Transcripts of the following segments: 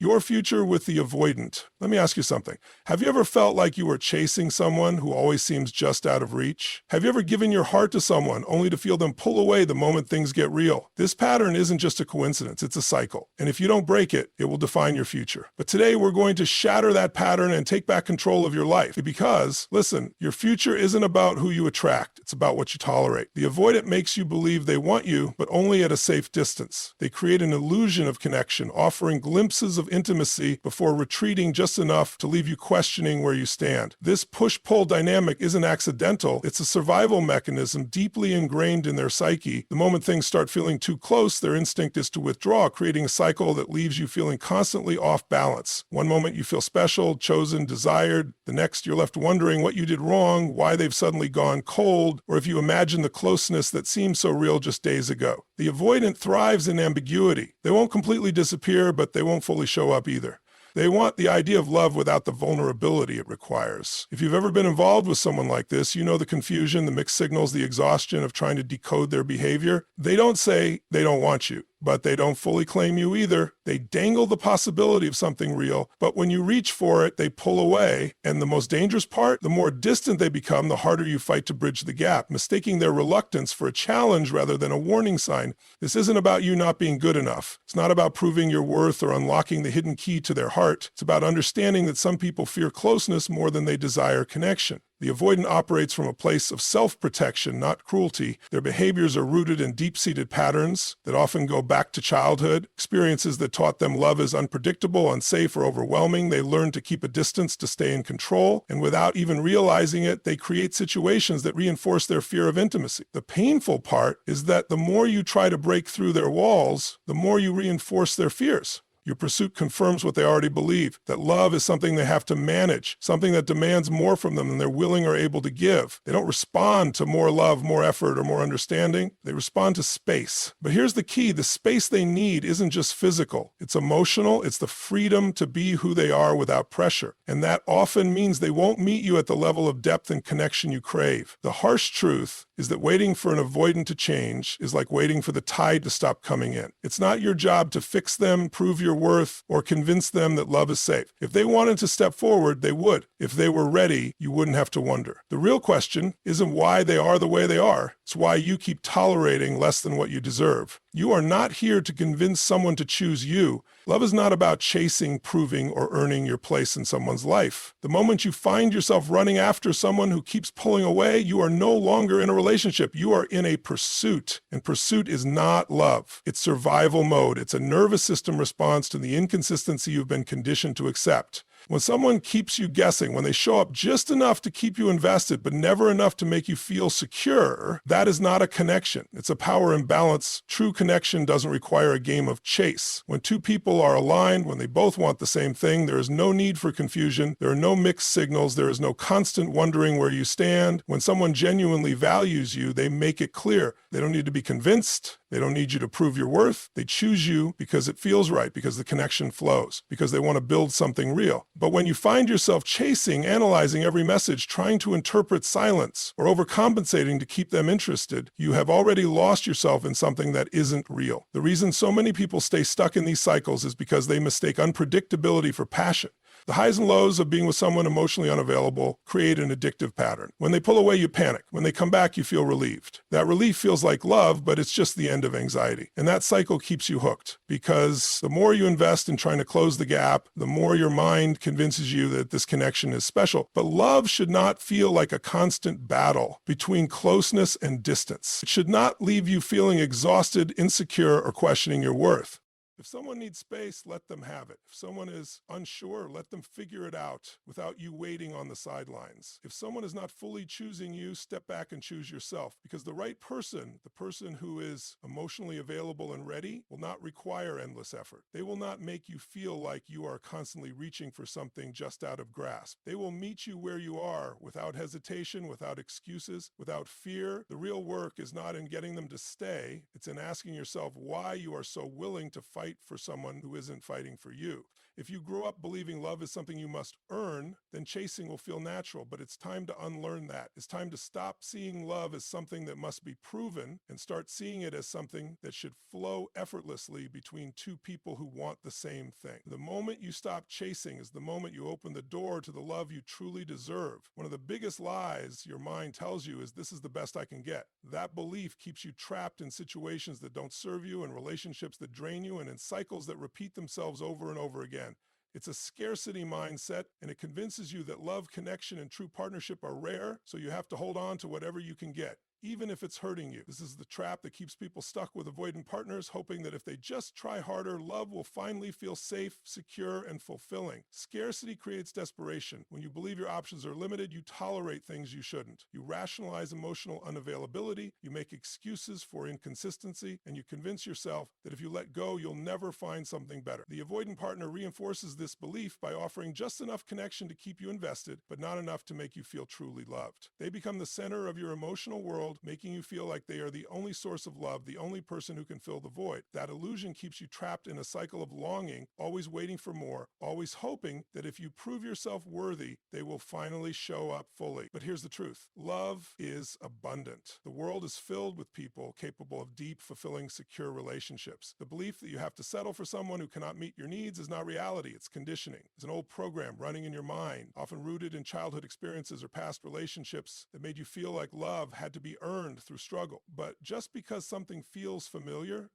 Your future with the avoidant. Let me ask you something. Have you ever felt like you were chasing someone who always seems just out of reach? Have you ever given your heart to someone only to feel them pull away the moment things get real? This pattern isn't just a coincidence, it's a cycle. And if you don't break it, it will define your future. But today we're going to shatter that pattern and take back control of your life. Because, listen, your future isn't about who you attract, it's about what you tolerate. The avoidant makes you believe they want you, but only at a safe distance. They create an illusion of connection, offering glimpses of intimacy before retreating just enough to leave you questioning where you stand. This push-pull dynamic isn't accidental. It's a survival mechanism deeply ingrained in their psyche. The moment things start feeling too close, their instinct is to withdraw, creating a cycle that leaves you feeling constantly off balance. One moment you feel special, chosen, desired. The next you're left wondering what you did wrong, why they've suddenly gone cold, or if you imagine the closeness that seemed so real just days ago. The avoidant thrives in ambiguity. They won't completely disappear, but they won't fully show up either. They want the idea of love without the vulnerability it requires. If you've ever been involved with someone like this, you know the confusion, the mixed signals, the exhaustion of trying to decode their behavior. They don't say they don't want you, but they don't fully claim you either. They dangle the possibility of something real, but when you reach for it, they pull away. And the most dangerous part, the more distant they become, the harder you fight to bridge the gap, mistaking their reluctance for a challenge rather than a warning sign. This isn't about you not being good enough. It's not about proving your worth or unlocking the hidden key to their heart. It's about understanding that some people fear closeness more than they desire connection. The avoidant operates from a place of self-protection, not cruelty. Their behaviors are rooted in deep-seated patterns that often go back to childhood, experiences that taught them love is unpredictable, unsafe, or overwhelming. They learn to keep a distance to stay in control, and without even realizing it, they create situations that reinforce their fear of intimacy. The painful part is that the more you try to break through their walls, the more you reinforce their fears. Your pursuit confirms what they already believe, that love is something they have to manage, something that demands more from them than they're willing or able to give. They don't respond to more love, more effort, or more understanding. They respond to space. But here's the key. The space they need isn't just physical. It's emotional. It's the freedom to be who they are without pressure. And that often means they won't meet you at the level of depth and connection you crave. The harsh truth is that waiting for an avoidant to change is like waiting for the tide to stop coming in. It's not your job to fix them, prove your worth, or convince them that love is safe. If they wanted to step forward, they would. If they were ready, you wouldn't have to wonder. The real question isn't why they are the way they are. It's why you keep tolerating less than what you deserve. You are not here to convince someone to choose you. Love is not about chasing, proving, or earning your place in someone's life. The moment you find yourself running after someone who keeps pulling away, you are no longer in a relationship. You are in a pursuit. And pursuit is not love. It's survival mode. It's a nervous system response to the inconsistency you've been conditioned to accept. When someone keeps you guessing, when they show up just enough to keep you invested, but never enough to make you feel secure, that is not a connection. It's a power imbalance. True connection doesn't require a game of chase. When two people are aligned, when they both want the same thing, there is no need for confusion. There are no mixed signals. There is no constant wondering where you stand. When someone genuinely values you, they make it clear. They don't need to be convinced. They don't need you to prove your worth. They choose you because it feels right, because the connection flows, because they want to build something real. But when you find yourself chasing, analyzing every message, trying to interpret silence, or overcompensating to keep them interested, you have already lost yourself in something that isn't real. The reason so many people stay stuck in these cycles is because they mistake unpredictability for passion. The highs and lows of being with someone emotionally unavailable create an addictive pattern. When they pull away, you panic. When they come back, you feel relieved. That relief feels like love, but it's just the end of anxiety. And that cycle keeps you hooked, because the more you invest in trying to close the gap, the more your mind convinces you that this connection is special. But love should not feel like a constant battle between closeness and distance. It should not leave you feeling exhausted, insecure, or questioning your worth. If someone needs space, let them have it. If someone is unsure, let them figure it out without you waiting on the sidelines. If someone is not fully choosing you, step back and choose yourself. Because the right person, the person who is emotionally available and ready, will not require endless effort. They will not make you feel like you are constantly reaching for something just out of grasp. They will meet you where you are, without hesitation, without excuses, without fear. The real work is not in getting them to stay. It's in asking yourself why you are so willing to fight fight for someone who isn't fighting for you. If you grew up believing love is something you must earn, then chasing will feel natural, but it's time to unlearn that. It's time to stop seeing love as something that must be proven and start seeing it as something that should flow effortlessly between two people who want the same thing. The moment you stop chasing is the moment you open the door to the love you truly deserve. One of the biggest lies your mind tells you is, this is the best I can get. That belief keeps you trapped in situations that don't serve you, in relationships that drain you, and in cycles that repeat themselves over and over again. It's a scarcity mindset, and it convinces you that love, connection, and true partnership are rare, so you have to hold on to whatever you can get, even if it's hurting you. This is the trap that keeps people stuck with avoidant partners, hoping that if they just try harder, love will finally feel safe, secure, and fulfilling. Scarcity creates desperation. When you believe your options are limited, you tolerate things you shouldn't. You rationalize emotional unavailability, you make excuses for inconsistency, and you convince yourself that if you let go, you'll never find something better. The avoidant partner reinforces this belief by offering just enough connection to keep you invested, but not enough to make you feel truly loved. They become the center of your emotional world, making you feel like they are the only source of love, the only person who can fill the void. That illusion keeps you trapped in a cycle of longing, always waiting for more, always hoping that if you prove yourself worthy, they will finally show up fully. But here's the truth. Love is abundant. The world is filled with people capable of deep, fulfilling, secure relationships. The belief that you have to settle for someone who cannot meet your needs is not reality. It's conditioning. It's an old program running in your mind, often rooted in childhood experiences or past relationships that made you feel like love had to be earned through struggle. But just because something feels familiar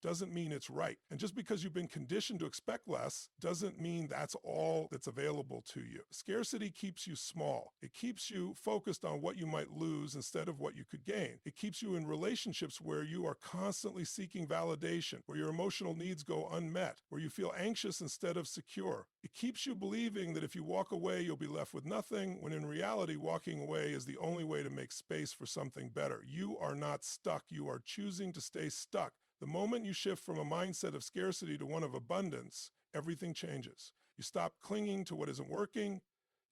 doesn't mean it's right. And just because you've been conditioned to expect less doesn't mean that's all that's available to you. Scarcity keeps you small. It keeps you focused on what you might lose instead of what you could gain. It keeps you in relationships where you are constantly seeking validation, where your emotional needs go unmet, where you feel anxious instead of secure. It keeps you believing that if you walk away, you'll be left with nothing, when in reality, walking away is the only way to make space for something better. You are not stuck. You are choosing to stay stuck. The moment you shift from a mindset of scarcity to one of abundance, everything changes. You stop clinging to what isn't working.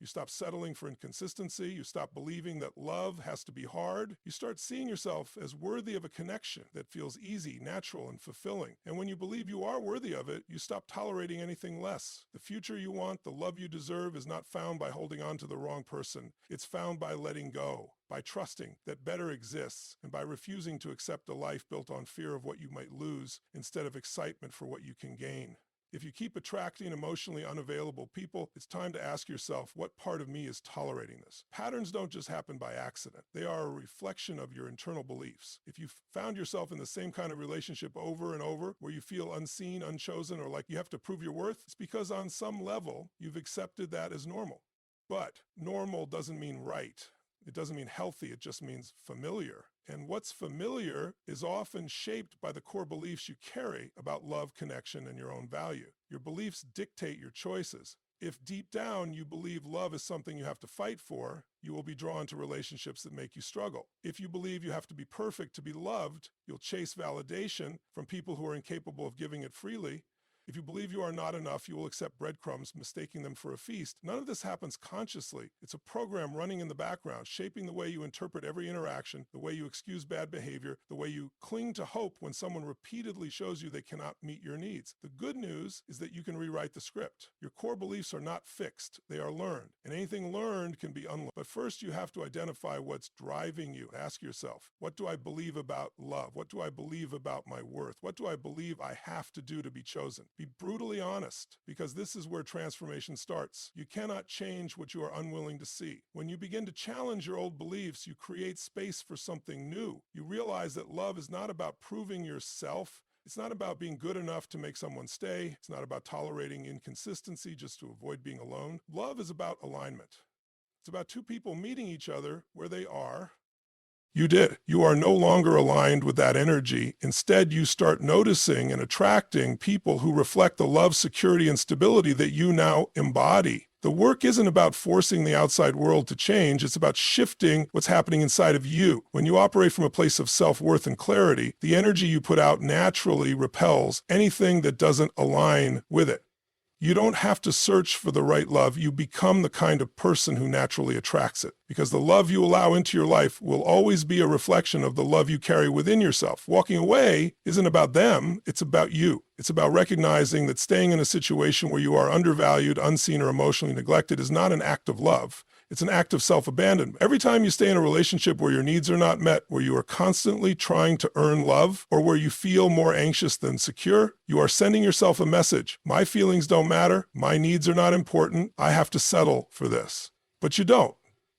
You stop settling for inconsistency. You stop believing that love has to be hard. You start seeing yourself as worthy of a connection that feels easy, natural, and fulfilling. And when you believe you are worthy of it, you stop tolerating anything less. The future you want, the love you deserve, is not found by holding on to the wrong person. It's found by letting go, by trusting that better exists, and by refusing to accept a life built on fear of what you might lose instead of excitement for what you can gain. If you keep attracting emotionally unavailable people, it's time to ask yourself, what part of me is tolerating this? Patterns don't just happen by accident. They are a reflection of your internal beliefs. If you've found yourself in the same kind of relationship over and over, where you feel unseen, unchosen, or like you have to prove your worth, it's because on some level, you've accepted that as normal. But normal doesn't mean right. It doesn't mean healthy. It just means familiar. And what's familiar is often shaped by the core beliefs you carry about love, connection, and your own value. Your beliefs dictate your choices. If deep down you believe love is something you have to fight for, you will be drawn to relationships that make you struggle. If you believe you have to be perfect to be loved, you'll chase validation from people who are incapable of giving it freely. If you believe you are not enough, you will accept breadcrumbs, mistaking them for a feast. None of this happens consciously. It's a program running in the background, shaping the way you interpret every interaction, the way you excuse bad behavior, the way you cling to hope when someone repeatedly shows you they cannot meet your needs. The good news is that you can rewrite the script. Your core beliefs are not fixed. They are learned. And anything learned can be unlearned. But first, you have to identify what's driving you. Ask yourself, what do I believe about love? What do I believe about my worth? What do I believe I have to do to be chosen? Be brutally honest, because this is where transformation starts. You cannot change what you are unwilling to see. When you begin to challenge your old beliefs, you create space for something new. You realize that love is not about proving yourself. It's not about being good enough to make someone stay. It's not about tolerating inconsistency just to avoid being alone. Love is about alignment. It's about two people meeting each other where they are. You did. You are no longer aligned with that energy. Instead, you start noticing and attracting people who reflect the love, security, and stability that you now embody. The work isn't about forcing the outside world to change. It's about shifting what's happening inside of you. When you operate from a place of self-worth and clarity, the energy you put out naturally repels anything that doesn't align with it. You don't have to search for the right love. You become the kind of person who naturally attracts it, because the love you allow into your life will always be a reflection of the love you carry within yourself. Walking away isn't about them, it's about you. It's about recognizing that staying in a situation where you are undervalued, unseen, or emotionally neglected is not an act of love. It's an act of self-abandonment. Every time you stay in a relationship where your needs are not met, where you are constantly trying to earn love, or where you feel more anxious than secure, you are sending yourself a message. My feelings don't matter. My needs are not important. I have to settle for this. But you don't.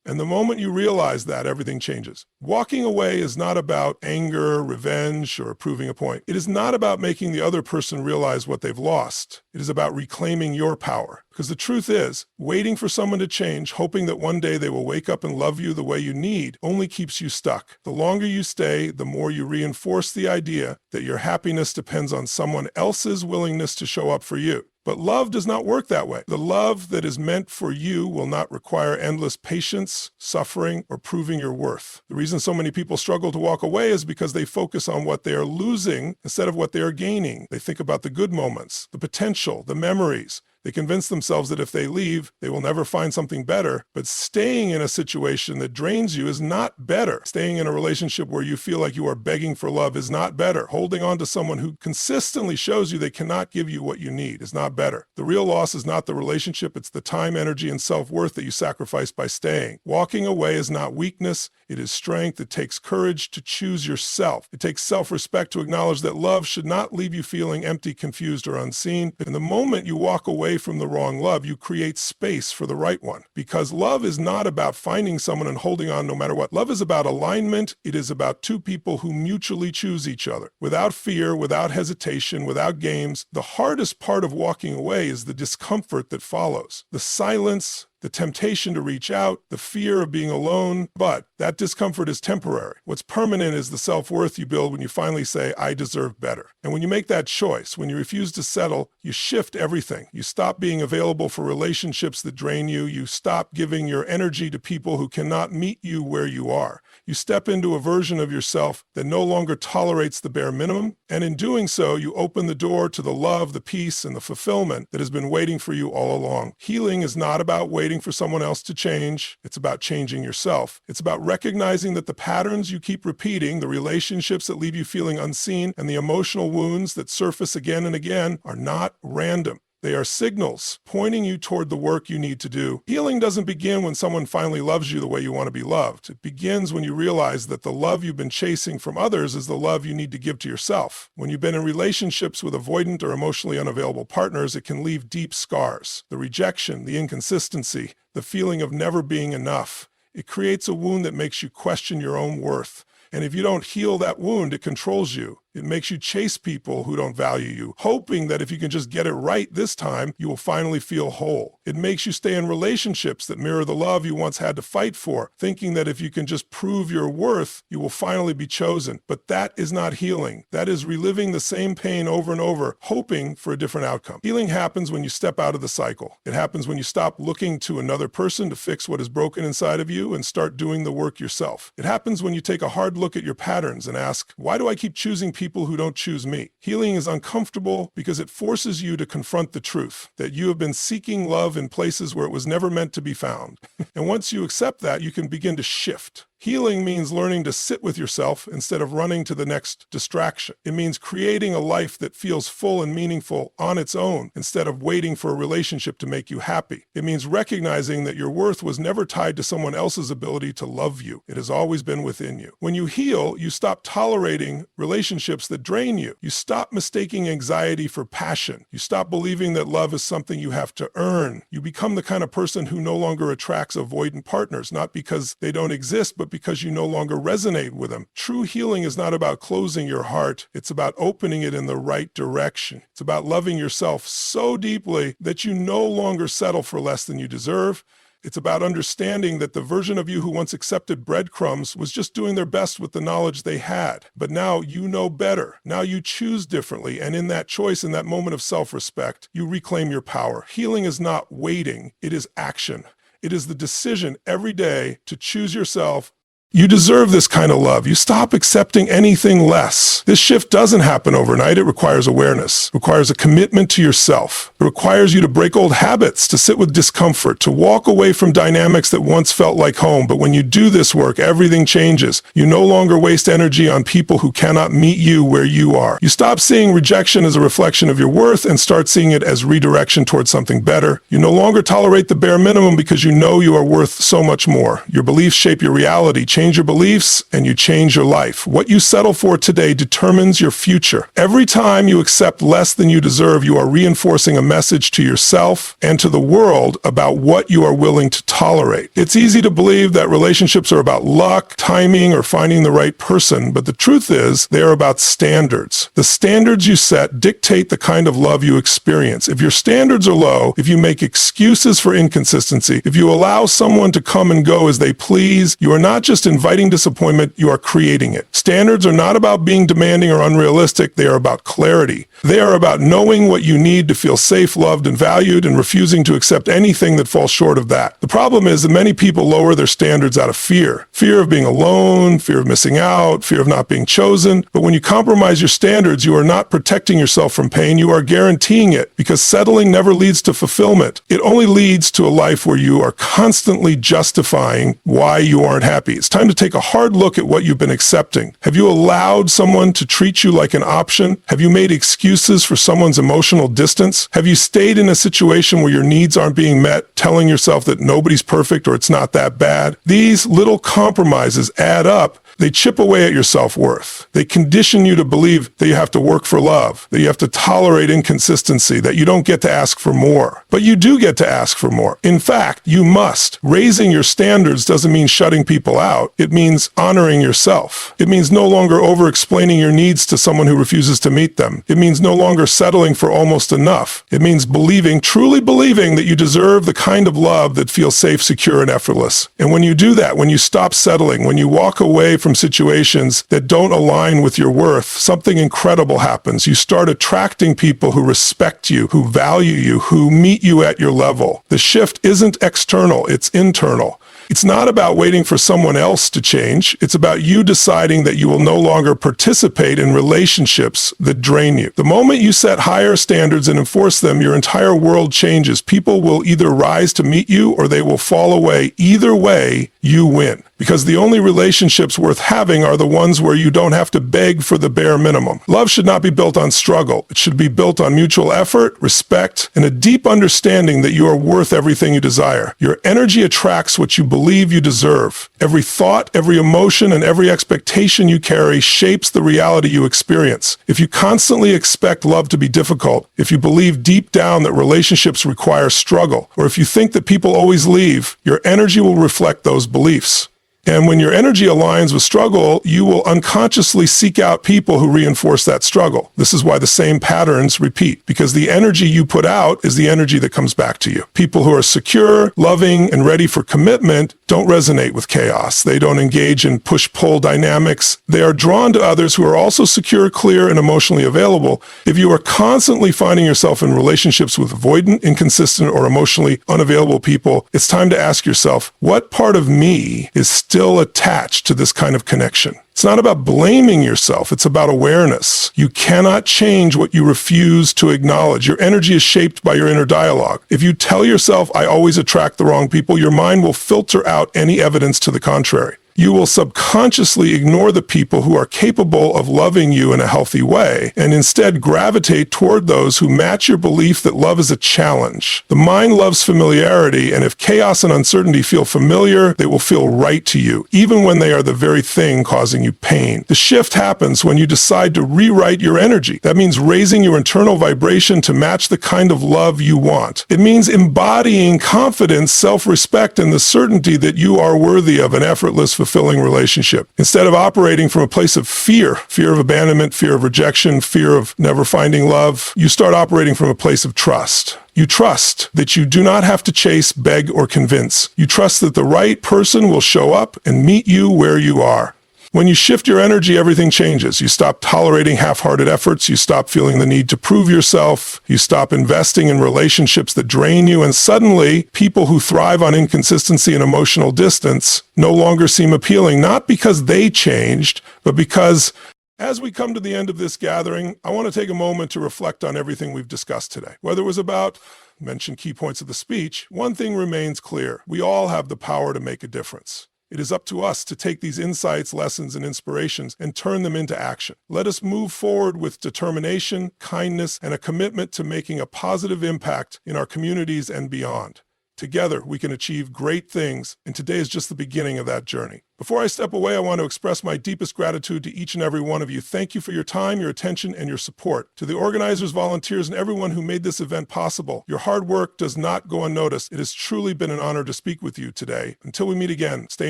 And the moment you realize that, everything changes. Walking away is not about anger, revenge, or proving a point. It is not about making the other person realize what they've lost. It is about reclaiming your power. Because the truth is, waiting for someone to change, hoping that one day they will wake up and love you the way you need, only keeps you stuck. The longer you stay, the more you reinforce the idea that your happiness depends on someone else's willingness to show up for you. But love does not work that way. The love that is meant for you will not require endless patience, suffering, or proving your worth. The reason so many people struggle to walk away is because they focus on what they are losing instead of what they are gaining. They think about the good moments, the potential, the memories. They convince themselves that if they leave, they will never find something better. But staying in a situation that drains you is not better. Staying in a relationship where you feel like you are begging for love is not better. Holding on to someone who consistently shows you they cannot give you what you need is not better. The real loss is not the relationship, it's the time, energy, and self-worth that you sacrifice by staying. Walking away is not weakness, it is strength. It takes courage to choose yourself. It takes self-respect to acknowledge that love should not leave you feeling empty, confused, or unseen. And the moment you walk away from the wrong love, you create space for the right one. Because love is not about finding someone and holding on no matter what. Love is about alignment. It is about two people who mutually choose each other. Without fear, without hesitation, without games. The hardest part of walking away is the discomfort that follows. The silence, the temptation to reach out, the fear of being alone, but that discomfort is temporary. What's permanent is the self-worth you build when you finally say, I deserve better. And when you make that choice, when you refuse to settle, you shift everything. You stop being available for relationships that drain you. You stop giving your energy to people who cannot meet you where you are. You step into a version of yourself that no longer tolerates the bare minimum. And in doing so, you open the door to the love, the peace, and the fulfillment that has been waiting for you all along. Healing is not about waiting for someone else to change. It's about changing yourself. It's about recognizing that the patterns you keep repeating, the relationships that leave you feeling unseen, and the emotional wounds that surface again and again are not random. They are signals pointing you toward the work you need to do. Healing doesn't begin when someone finally loves you the way you want to be loved. It begins when you realize that the love you've been chasing from others is the love you need to give to yourself. When you've been in relationships with avoidant or emotionally unavailable partners, it can leave deep scars. The rejection, the inconsistency, the feeling of never being enough. It creates a wound that makes you question your own worth. And if you don't heal that wound, it controls you. It makes you chase people who don't value you, hoping that if you can just get it right this time, you will finally feel whole. It makes you stay in relationships that mirror the love you once had to fight for, thinking that if you can just prove your worth, you will finally be chosen. But that is not healing. That is reliving the same pain over and over, hoping for a different outcome. Healing happens when you step out of the cycle. It happens when you stop looking to another person to fix what is broken inside of you and start doing the work yourself. It happens when you take a hard look at your patterns and ask, why do I keep choosing people who don't choose me? Healing is uncomfortable because it forces you to confront the truth that you have been seeking love in places where it was never meant to be found. And once you accept that, you can begin to shift. Healing means learning to sit with yourself instead of running to the next distraction. It means creating a life that feels full and meaningful on its own instead of waiting for a relationship to make you happy. It means recognizing that your worth was never tied to someone else's ability to love you. It has always been within you. When you heal, you stop tolerating relationships that drain you. You stop mistaking anxiety for passion. You stop believing that love is something you have to earn. You become the kind of person who no longer attracts avoidant partners, not because they don't exist, but because you no longer resonate with them. True healing is not about closing your heart. It's about opening it in the right direction. It's about loving yourself so deeply that you no longer settle for less than you deserve. It's about understanding that the version of you who once accepted breadcrumbs was just doing their best with the knowledge they had. But now you know better. Now you choose differently. And in that choice, in that moment of self-respect, you reclaim your power. Healing is not waiting. It is action. It is the decision every day to choose yourself, You deserve this kind of love. You stop accepting anything less. This shift doesn't happen overnight. It requires awareness. It requires a commitment to yourself. It requires you to break old habits, to sit with discomfort, to walk away from dynamics that once felt like home. But when you do this work, everything changes. You no longer waste energy on people who cannot meet you where you are. You stop seeing rejection as a reflection of your worth and start seeing it as redirection towards something better. You no longer tolerate the bare minimum because you know you are worth so much more. Your beliefs shape your reality. Change your beliefs and you change your life. What you settle for today determines your future. Every time you accept less than you deserve, you are reinforcing a message to yourself and to the world about what you are willing to tolerate. It's easy to believe that relationships are about luck, timing, or finding the right person, but the truth is they are about standards. The standards you set dictate the kind of love you experience. If your standards are low, if you make excuses for inconsistency, if you allow someone to come and go as they please, you are not just inviting disappointment, you are creating it. Standards are not about being demanding or unrealistic, they are about clarity. They are about knowing what you need to feel safe, loved, and valued, and refusing to accept anything that falls short of that. The problem is that many people lower their standards out of fear. Fear of being alone, fear of missing out, fear of not being chosen. But when you compromise your standards, you are not protecting yourself from pain, you are guaranteeing it, because settling never leads to fulfillment. It only leads to a life where you are constantly justifying why you aren't happy. It's time to take a hard look at what you've been accepting. Have you allowed someone to treat you like an option? Have you made excuses for someone's emotional distance? Have you stayed in a situation where your needs aren't being met, telling yourself that nobody's perfect or it's not that bad? These little compromises add up. They chip away at your self-worth. They condition you to believe that you have to work for love, that you have to tolerate inconsistency, that you don't get to ask for more. But you do get to ask for more. In fact, you must. Raising your standards doesn't mean shutting people out. It means honoring yourself. It means no longer over-explaining your needs to someone who refuses to meet them. It means no longer settling for almost enough. It means believing, truly believing, that you deserve the kind of love that feels safe, secure, and effortless. And when you do that, when you stop settling, when you walk away from situations that don't align with your worth, something incredible happens. You start attracting people who respect you, who value you, who meet you at your level. The shift isn't external, it's internal. It's not about waiting for someone else to change. It's about you deciding that you will no longer participate in relationships that drain you. The moment you set higher standards and enforce them, your entire world changes. People will either rise to meet you or they will fall away. Either way, you win. Because the only relationships worth having are the ones where you don't have to beg for the bare minimum. Love should not be built on struggle. It should be built on mutual effort, respect, and a deep understanding that you are worth everything you desire. Your energy attracts what you believe you deserve. Every thought, every emotion, and every expectation you carry shapes the reality you experience. If you constantly expect love to be difficult, if you believe deep down that relationships require struggle, or if you think that people always leave, your energy will reflect those beliefs. And when your energy aligns with struggle, you will unconsciously seek out people who reinforce that struggle. This is why the same patterns repeat, because the energy you put out is the energy that comes back to you. People who are secure, loving, and ready for commitment don't resonate with chaos. They don't engage in push-pull dynamics. They are drawn to others who are also secure, clear, and emotionally available. If you are constantly finding yourself in relationships with avoidant, inconsistent, or emotionally unavailable people, it's time to ask yourself, what part of me is still attached to this kind of connection? It's not about blaming yourself. It's about awareness. You cannot change what you refuse to acknowledge. Your energy is shaped by your inner dialogue. If you tell yourself, I always attract the wrong people, your mind will filter out any evidence to the contrary. You will subconsciously ignore the people who are capable of loving you in a healthy way and instead gravitate toward those who match your belief that love is a challenge. The mind loves familiarity, and if chaos and uncertainty feel familiar, they will feel right to you, even when they are the very thing causing you pain. The shift happens when you decide to rewrite your energy. That means raising your internal vibration to match the kind of love you want. It means embodying confidence, self-respect, and the certainty that you are worthy of an effortless, fulfilling relationship. Instead of operating from a place of fear of abandonment, fear of rejection, fear of never finding love, you start operating from a place of trust. You trust that you do not have to chase, beg, or convince. You trust that the right person will show up and meet you where you are. When you shift your energy, everything changes. You stop tolerating half-hearted efforts. You stop feeling the need to prove yourself. You stop investing in relationships that drain you. And suddenly, people who thrive on inconsistency and emotional distance no longer seem appealing, not because they changed, but because as we come to the end of this gathering, I want to take a moment to reflect on everything we've discussed today. Whether it was about mention key points of the speech, one thing remains clear. We all have the power to make a difference. It is up to us to take these insights, lessons, and inspirations and turn them into action. Let us move forward with determination, kindness, and a commitment to making a positive impact in our communities and beyond. Together, we can achieve great things, and today is just the beginning of that journey. Before I step away, I want to express my deepest gratitude to each and every one of you. Thank you for your time, your attention, and your support. To the organizers, volunteers, and everyone who made this event possible, your hard work does not go unnoticed. It has truly been an honor to speak with you today. Until we meet again, stay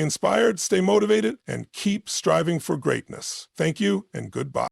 inspired, stay motivated, and keep striving for greatness. Thank you, and goodbye.